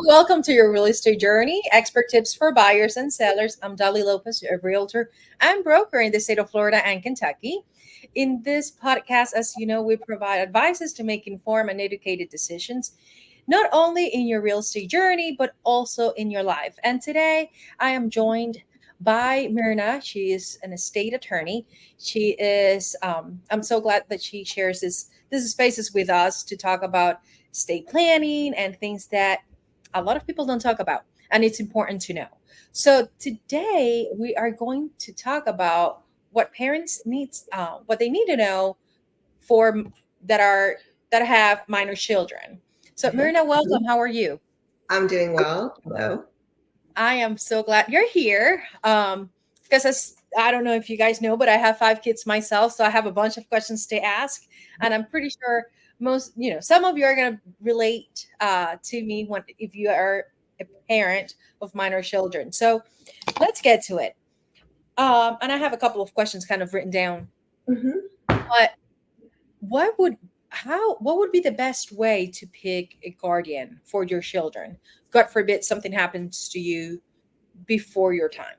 Welcome to your real estate journey. Expert tips for buyers and sellers. I'm Dolly Lopez, a realtor and broker in the state of Florida and Kentucky. In this podcast, as you know, we provide advices to make informed and educated decisions, not only in your real estate journey, but also in your life. And today I am joined by Myrna. She is an estate attorney. She is, I'm so glad that she shares this spaces with us to talk about estate planning and things that a lot of people don't talk about, and it's important to know. So today we are going to talk about what parents needs, what they need to know for that have minor children. So Myrna, welcome. How are you? I'm doing well. Hello. I am so glad you're here. Because I don't know if you guys know, but I have 5 kids myself, so I have a bunch of questions to ask, and I'm pretty sure some of you are going to relate to me if you are a parent of minor children. So let's get to it. And I have a couple of questions kind of written down. Mm-hmm. But what would be the best way to pick a guardian for your children? God forbid something happens to you before your time.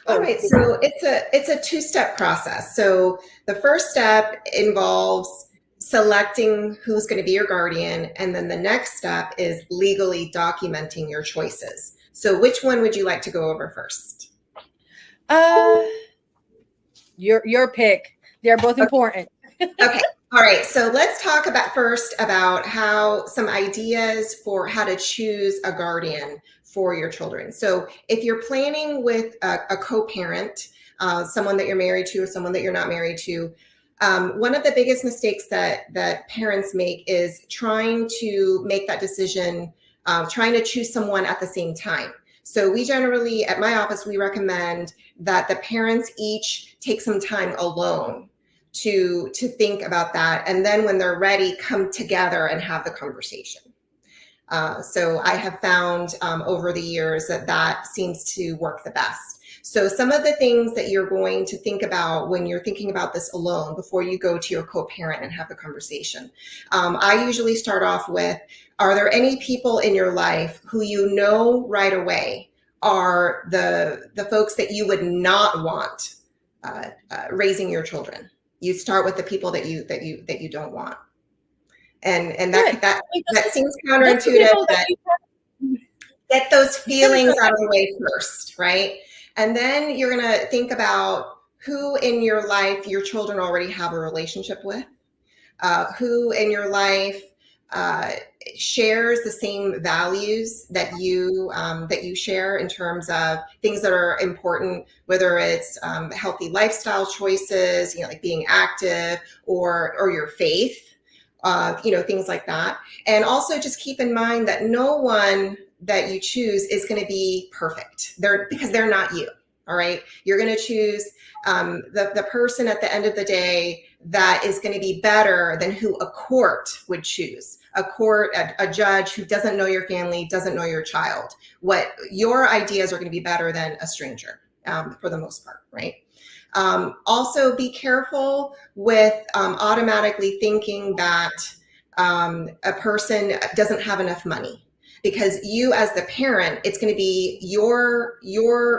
All right, so it's a two-step process. So the first step involves selecting who's going to be your guardian, and then the next step is legally documenting your choices. So which one would you like to go over first? Your pick. They're both important. Okay. All right. So let's talk about how some ideas for how to choose a guardian for your children. So if you're planning with a co-parent, someone that you're married to or someone that you're not married to, one of the biggest mistakes that parents make is trying to make that decision, trying to choose someone at the same time. So we generally, at my office, we recommend that the parents each take some time alone to think about that. And then when they're ready, come together and have the conversation. So I have found over the years that seems to work the best. So some of the things that you're going to think about when you're thinking about this alone before you go to your co-parent and have the conversation. I usually start off with, are there any people in your life who you know right away are the folks that you would not want raising your children? You start with the people that you don't want, and that seems counterintuitive. But get those feelings out of the way first, right? And then you're going to think about who in your life your children already have a relationship with, who in your life shares the same values that you share in terms of things that are important, whether it's healthy lifestyle choices, like being active, or your faith, things like that. And also just keep in mind that no one that you choose is going to be perfect because they're not you. All right. You're going to choose the person at the end of the day that is going to be better than who a court would choose. A judge who doesn't know your family, doesn't know your child. What your ideas are going to be better than a stranger for the most part, right? Also be careful with automatically thinking that a person doesn't have enough money, because you as the parent, it's going to be your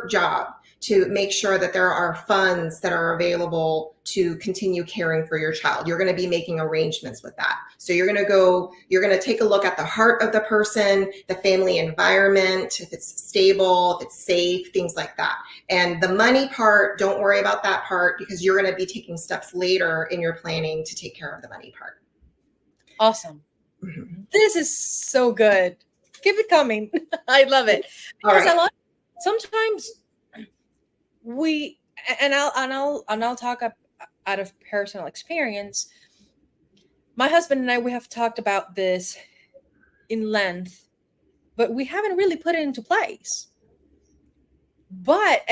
job to make sure that there are funds that are available to continue caring for your child. You're going to be making arrangements with that. So you're going to take a look at the heart of the person, the family environment, if it's stable, if it's safe, things like that. And the money part, don't worry about that part, because you're going to be taking steps later in your planning to take care of the money part. Awesome. Mm-hmm. This is so good. Keep it coming. I love it. Because sometimes I'll talk out of personal experience. My husband and I, we have talked about this in length, but we haven't really put it into place. But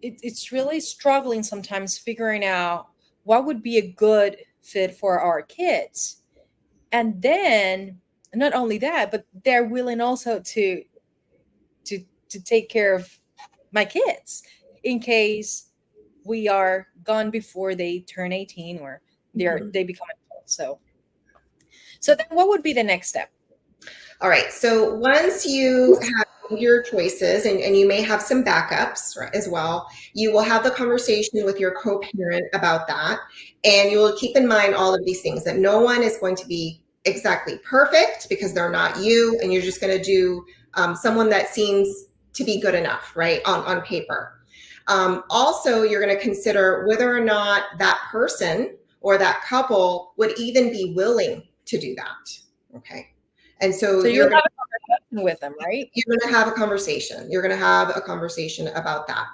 it's really struggling sometimes figuring out what would be a good fit for our kids. And then not only that, but they're willing also to take care of my kids in case we are gone before they turn 18 or they become adults. So then what would be the next step? All right. So once you have your choices, and you may have some backups as well, you will have the conversation with your co-parent about that. And you will keep in mind all of these things, that no one is going to be exactly perfect because they're not you. And you're just going to do someone that seems to be good enough, right, on paper. Also, you're going to consider whether or not that person or that couple would even be willing to do that. Okay. And so So you have a conversation with them, right? you're going to have a conversation. You're going to have a conversation about that.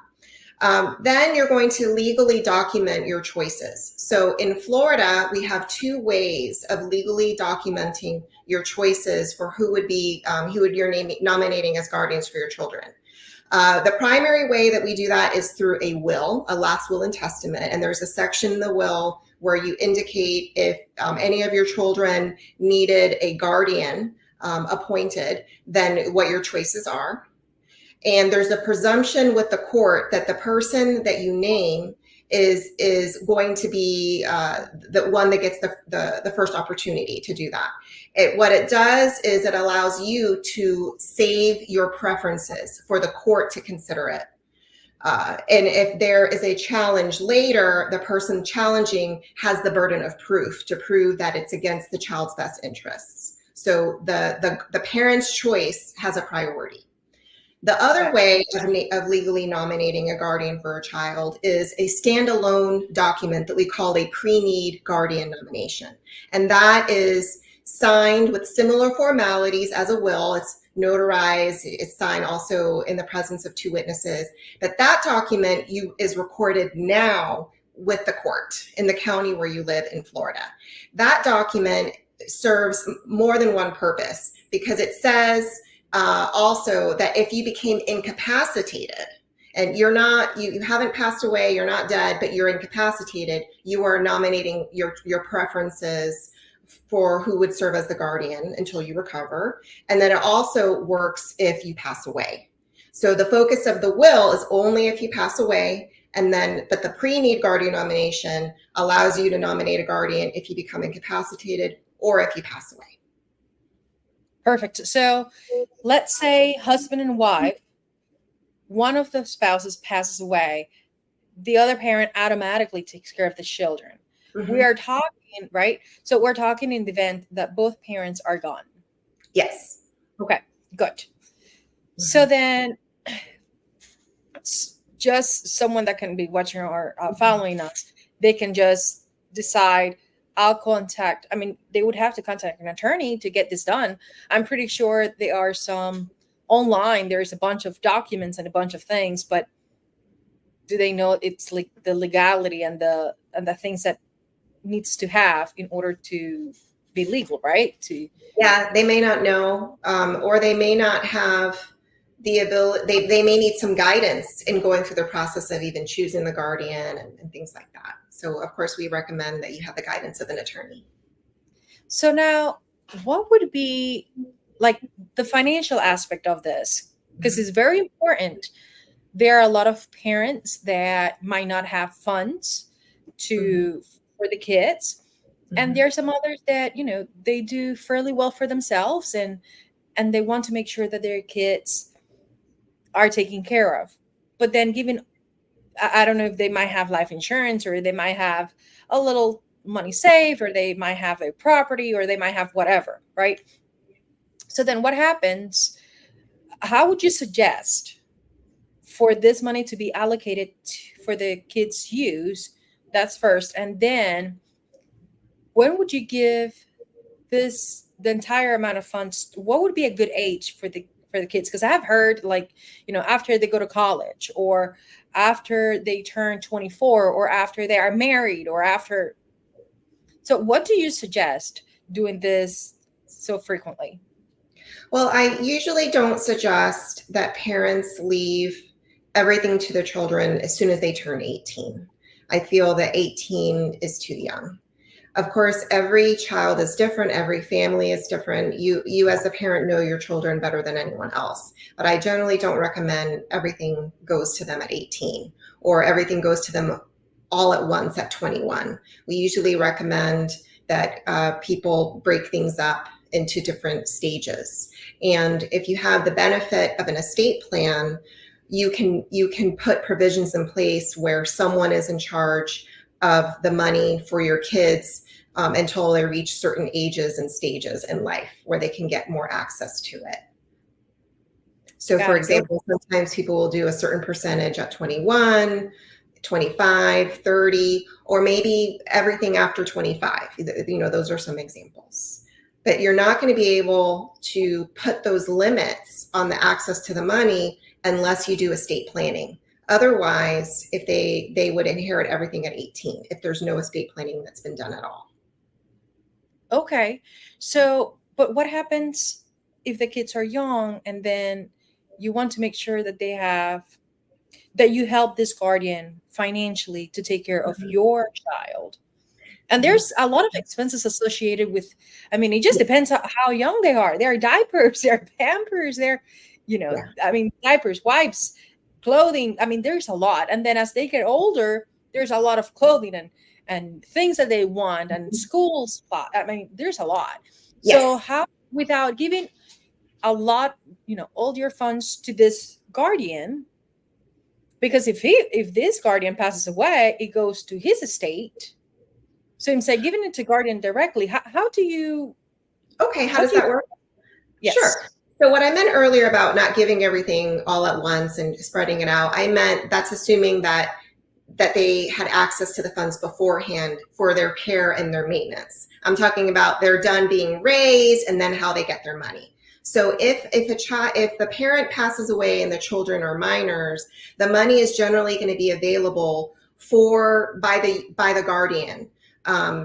Then you're going to legally document your choices. So in Florida, we have two ways of legally documenting your choices for who would you're nominating as guardians for your children. The primary way that we do that is through a will, a last will and testament. And there's a section in the will where you indicate if any of your children needed a guardian appointed, then what your choices are. And there's a presumption with the court that the person that you name is going to be the one that gets the first opportunity to do that. What it does is it allows you to save your preferences for the court to consider it. And if there is a challenge later, the person challenging has the burden of proof to prove that it's against the child's best interests. So the parent's choice has a priority. The other way of legally nominating a guardian for a child is a standalone document that we call a pre-need guardian nomination. And that is signed with similar formalities as a will. It's notarized, it's signed also in the presence of two witnesses. But that document is recorded now with the court in the county where you live in Florida. That document serves more than one purpose, because it says also that if you became incapacitated and you haven't passed away, you're not dead, but you're incapacitated, you are nominating your preferences for who would serve as the guardian until you recover. And then it also works if you pass away. So the focus of the will is only if you pass away, but the pre-need guardian nomination allows you to nominate a guardian if you become incapacitated or if you pass away. Perfect. So let's say husband and wife, one of the spouses passes away, the other parent automatically takes care of the children. Mm-hmm. We are talking, right? So we're talking in the event that both parents are gone. Yes. Okay, good. Mm-hmm. So then just someone that can be watching or following us, they can just decide, they would have to contact an attorney to get this done. I'm pretty sure there are some online, there's a bunch of documents and a bunch of things, but do they know it's like the legality and the things that needs to have in order to be legal, right? Yeah, they may not know, or they may not have the ability, they may need some guidance in going through the process of even choosing the guardian and things like that. So of course we recommend that you have the guidance of an attorney. So now, what would be like the financial aspect of this? Because it's very important. There are a lot of parents that might not have funds for the kids. Mm-hmm. And there are some others that, they do fairly well for themselves and they want to make sure that their kids are taken care of. But then I don't know if they might have life insurance, or they might have a little money saved, or they might have a property, or they might have whatever, right? So then what happens? How would you suggest for this money to be allocated for the kids' use? That's first. And then when would you give the entire amount of funds? What would be a good age for the kids? Because I have heard after they go to college, or after they turn 24, or after they are married, or after. So what do you suggest doing this so frequently? Well, I usually don't suggest that parents leave everything to their children as soon as they turn 18. I feel that 18 is too young. Of course, every child is different. Every family is different. You as a parent know your children better than anyone else. But I generally don't recommend everything goes to them at 18, or everything goes to them all at once at 21. We usually recommend that people break things up into different stages. And if you have the benefit of an estate plan, you can put provisions in place where someone is in charge of the money for your kids until they reach certain ages and stages in life where they can get more access to it. So Got for it. Okay. example, sometimes people will do a certain percentage at 21, 25, 30, or maybe everything after 25. Those are some examples. But you're not going to be able to put those limits on the access to the money unless you do estate planning. Otherwise, if they would inherit everything at 18 if there's no estate planning that's been done at all. Okay. So, but what happens if the kids are young and then you want to make sure that that you help this guardian financially to take care of Mhm. your child? And Mhm. there's a lot of expenses associated with, I mean, it just depends on how young they are. There are diapers, there are pampers, Yeah. I mean, diapers, wipes, clothing. I mean, there's a lot. And then as they get older, there's a lot of clothing and things that they want and school spot. I mean, there's a lot. So Yes. how, without giving a lot, all your funds to this guardian, because if this guardian passes away, it goes to his estate. So instead of giving it to guardian directly, how do you Okay. How how does do you that work? Sure. yes. So what I meant earlier about not giving everything all at once and spreading it out, I meant that's assuming that they had access to the funds beforehand for their care and their maintenance. I'm talking about they're done being raised and then how they get their money. So if the parent passes away and the children are minors, the money is generally going to be available by the guardian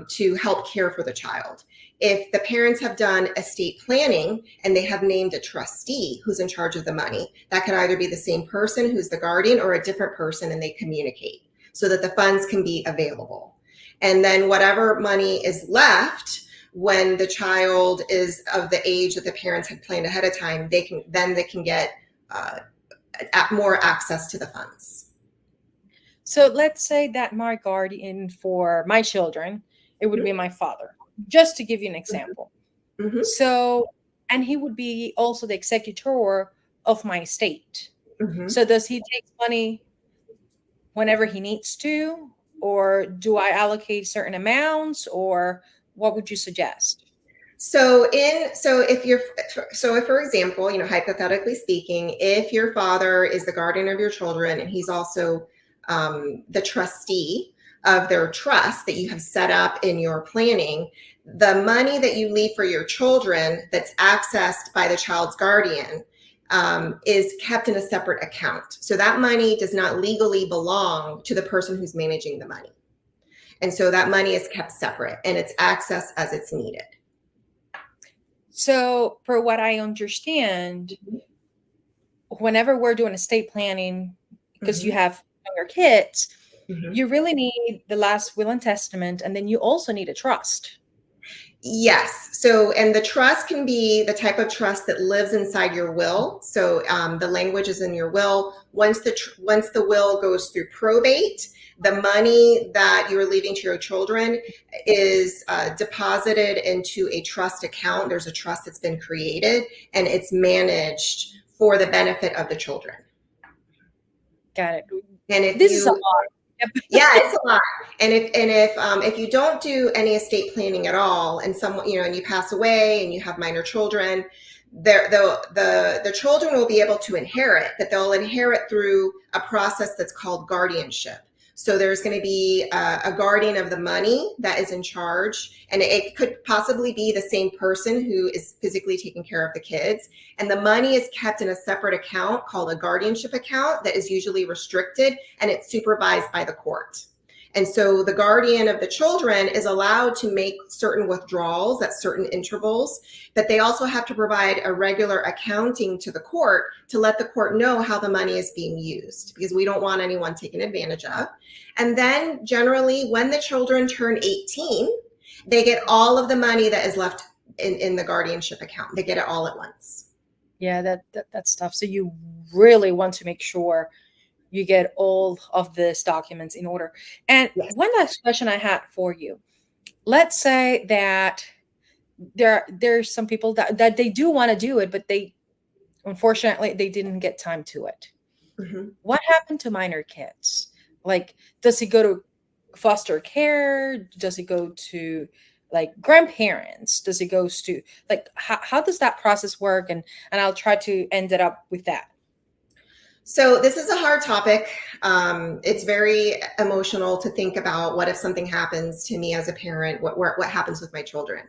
to help care for the child. If the parents have done estate planning and they have named a trustee who's in charge of the money, that could either be the same person who's the guardian or a different person, and they communicate so that the funds can be available. And then whatever money is left when the child is of the age that the parents had planned ahead of time, they can get more access to the funds. So let's say that my guardian for my children, it would be Mm-hmm. my father, just to give you an example. Mm-hmm. So, and he would be also the executor of my estate. Mm-hmm. So does he take money whenever he needs to, or do I allocate certain amounts, or what would you suggest? If for example, hypothetically speaking, if your father is the guardian of your children and he's also the trustee of their trust that you have set up in your planning, the money that you leave for your children that's accessed by the child's guardian is kept in a separate account. So that money does not legally belong to the person who's managing the money. And so that money is kept separate and it's accessed as it's needed. So, for what I understand, whenever we're doing estate planning, because you Mm-hmm. have younger kids, Mm-hmm. you really need the last will and testament, and then you also need a trust. Yes. So, and the trust can be the type of trust that lives inside your will. So, the language is in your will. Once the will goes through probate, the money that you're leaving to your children is deposited into a trust account. There's a trust that's been created, and it's managed for the benefit of the children. Got it. And if This is a you lot. Yep. Yeah, it's a lot. And if you don't do any estate planning at all, and and you pass away and you have minor children, the children will be able to inherit, but they'll inherit through a process that's called guardianship. So there's going to be a guardian of the money that is in charge, and it could possibly be the same person who is physically taking care of the kids. And the money is kept in a separate account called a guardianship account that is usually restricted, and it's supervised by the court. And so the guardian of the children is allowed to make certain withdrawals at certain intervals, but they also have to provide a regular accounting to the court to let the court know how the money is being used, because we don't want anyone taken advantage of. And then generally when the children turn 18, they get all of the money that is left in the guardianship account. They get it all at once. Yeah, that's tough. So you really want to make sure you get all of these documents in order. And Yes. one last question I had for you. Let's say that there's some people that they do want to do it, but they unfortunately they didn't get time to it. Mhm. What happened to minor kids? Like, does he go to foster care? Does he go to like grandparents? Does he goes to like how does that process work? And I'll try to end it up with that. So this is a hard topic. It's very emotional to think about what if something happens to me as a parent, what happens with my children.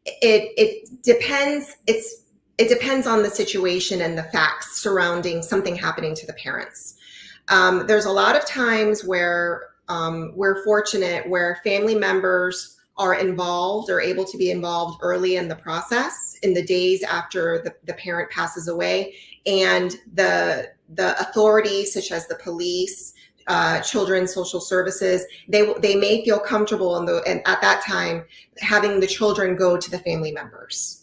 It depends. It depends on the situation and the facts surrounding something happening to the parents. There's a lot of times where we're fortunate where family members are involved or able to be involved early in the process in the days after the parent passes away, and the authorities such as the police, children's social services, they may feel comfortable and at that time having the children go to the family members.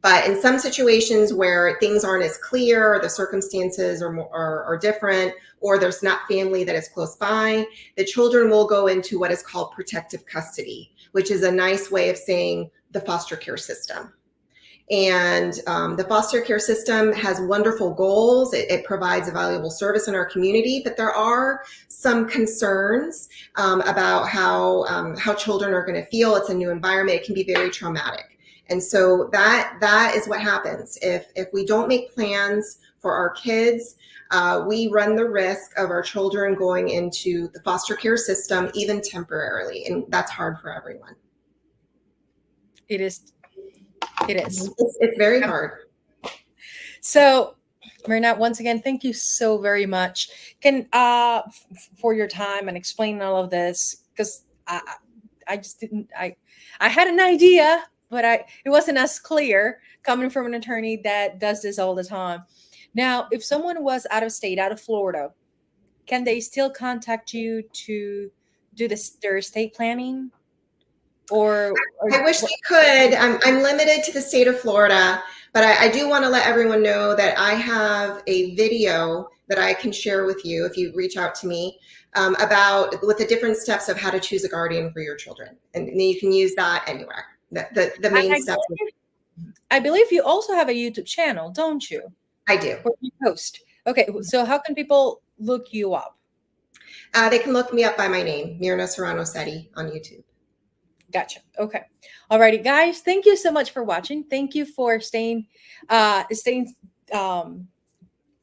But in some situations where things aren't as clear, the circumstances are different, or there's not family that is close by, the children will go into what is called protective custody, which is a nice way of saying the foster care system. And the foster care system has wonderful goals. It provides a valuable service in our community, but there are some concerns about how children are going to feel. It's a new environment. It can be very traumatic. And so that is what happens. If we don't make plans for our kids, we run the risk of our children going into the foster care system, even temporarily. And that's hard for everyone. It is. It is. It's very hard. So, Myrna, once again, thank you so very much. Can for your time and explaining all of this, because I just didn't I had an idea, but it wasn't as clear coming from an attorney that does this all the time. Now, if someone was out of state, out of Florida, can they still contact you to do their estate planning? Or I wish they could. I'm limited to the state of Florida, but I do want to let everyone know that I have a video that I can share with you if you reach out to me about with the different steps of how to choose a guardian for your children, and you can use that anywhere. The main steps. I believe you also have a YouTube channel, don't you? I do. Where you post. Okay, so how can people look you up? They can look me up by my name, Myrna Serrano Setty, on YouTube. Gotcha. Okay. Alrighty, guys. Thank you so much for watching. Thank you for staying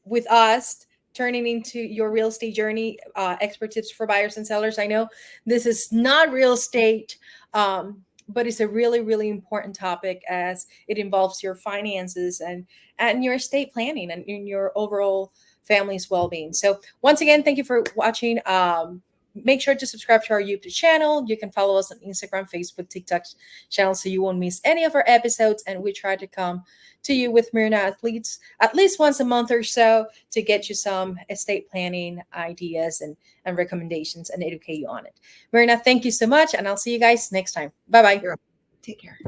with us, turning into your real estate journey, expert tips for buyers and sellers. I know this is not real estate, but it's a really, really important topic as it involves your finances and your estate planning and in your overall family's well-being. So once again, thank you for watching. Make sure to subscribe to our YouTube channel. You can follow us on Instagram, Facebook, TikTok channel so you won't miss any of our episodes. And we try to come to you with Myrna at least once a month or so to get you some estate planning ideas and recommendations and educate you on it. Myrna, thank you so much. And I'll see you guys next time. Bye-bye. Take care.